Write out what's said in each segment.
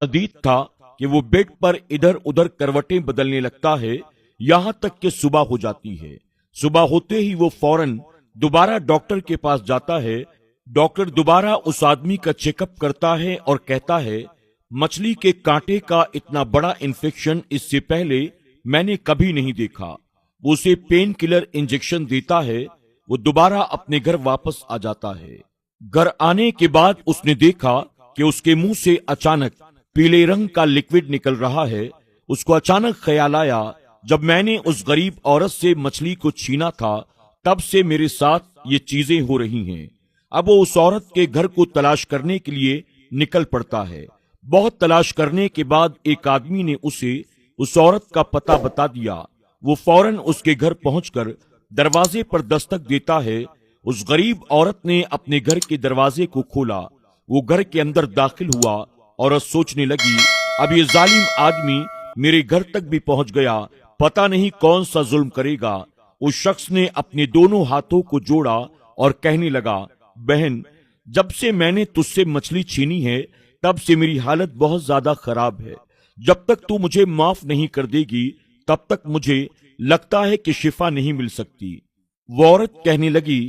शदीद था कि वो बेड पर इधर उधर करवटें बदलने लगता है, यहां तक कि सुबह हो जाती है। सुबह होते ही वो फौरन दोबारा डॉक्टर के पास जाता है। डॉक्टर दोबारा उस आदमी का चेकअप करता है और कहता है, मछली के कांटे का इतना बड़ा इन्फेक्शन इससे पहले मैंने कभी नहीं देखा। वो उसे पेन किलर इंजेक्शन देता है। वो दोबारा अपने घर वापस आ जाता है। घर आने के बाद उसने देखा कि उसके मुंह से अचानक पीले रंग का लिक्विड निकल रहा है। उसको अचानक ख्याल आया, जब मैंने उस गरीब औरत से मछली को छीना था तब से मेरे साथ ये चीजें हो रही हैं। अब वो उस औरत के घर को तलाश करने के लिए निकल पड़ता है। बहुत तलाश करने के बाद एक आदमी ने उसे उस औरत का पता बता दिया। वो फौरन उसके घर पहुंचकर दरवाजे पर दस्तक देता है। उस गरीब औरत ने अपने घर के दरवाजे को खोला। वो घर के अंदर दाखिल हुआ। औरत सोचने लगी, अब ये जालिम आदमी मेरे घर तक भी पहुंच गया, पता नहीं कौन सा जुल्म करेगा। उस शख्स ने अपने दोनों हाथों को जोड़ा और कहने लगा, बहन, जब से मैंने तुझसे मछली छीनी है तब से मेरी हालत बहुत ज्यादा खराब है। जब तक तू मुझे माफ नहीं कर देगी तब तक मुझे लगता है कि शिफा नहीं मिल सकती। वो औरत कहने लगी,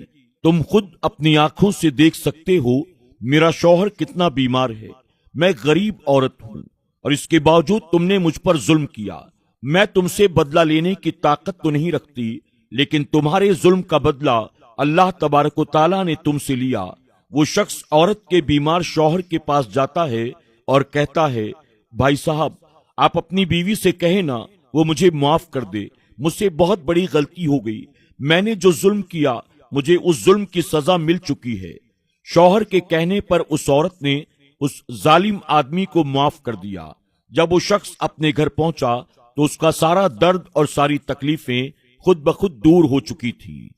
तुम खुद अपनी आंखों से देख सकते हो मेरा शौहर कितना बीमार है। मैं गरीब औरत हूं और इसके बावजूद तुमने मुझ पर जुल्म किया। मैं तुमसे बदला लेने की ताकत तो नहीं रखती, लेकिन तुम्हारे जुल्म का बदला अल्लाह तबारक व तआला ने तुमसे लिया। वो शख्स औरत के बीमार शौहर के पास जाता है और कहता है, भाई साहब, आप अपनी बीवी से कहे ना वो मुझे माफ कर दे। मुझसे बहुत बड़ी गलती हो गई। मैंने जो जुल्म किया मुझे उस जुल्म की सजा मिल चुकी है। शौहर के कहने पर उस औरत ने उस जालिम आदमी को माफ कर दिया। जब वो शख्स अपने घर पहुंचा तो उसका सारा दर्द और सारी तकलीफें खुद ब खुद दूर हो चुकी थी।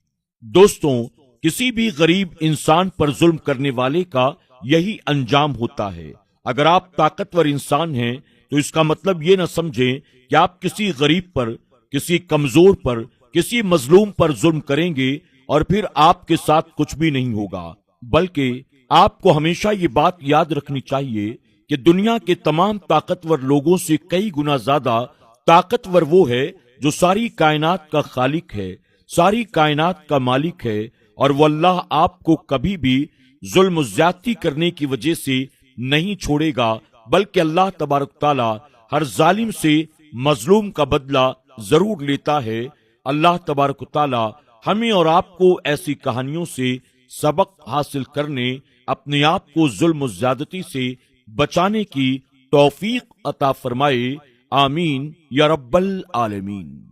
दोस्तों, किसी भी गरीब इंसान पर जुल्म करने वाले का यही अंजाम होता है। अगर आप ताकतवर इंसान हैं तो इसका मतलब ये न समझें कि आप किसी गरीब पर, किसी कमजोर पर, किसी मजलूम पर जुल्म करेंगे और फिर आपके साथ कुछ भी नहीं होगा। बल्कि आपको हमेशा ये बात याद रखनी चाहिए कि दुनिया के तमाम ताकतवर लोगों से कई गुना ज्यादा ताकतवर वो है जो सारी कायनात का खालिक है, सारी कायनात का मालिक है। और वो अल्लाह आपको कभी भी जुल्म ज्यादती करने की वजह से नहीं छोड़ेगा, बल्कि अल्लाह तबारक ताला हर जालिम से मजलूम का बदला जरूर लेता है। अल्लाह तबारक ताला हमें और आपको ऐसी कहानियों से सबक हासिल करने, अपने आप को जुल्म ज्यादती से बचाने की तौफीक अता फरमाए। आमीन या रब्बल आलमीन।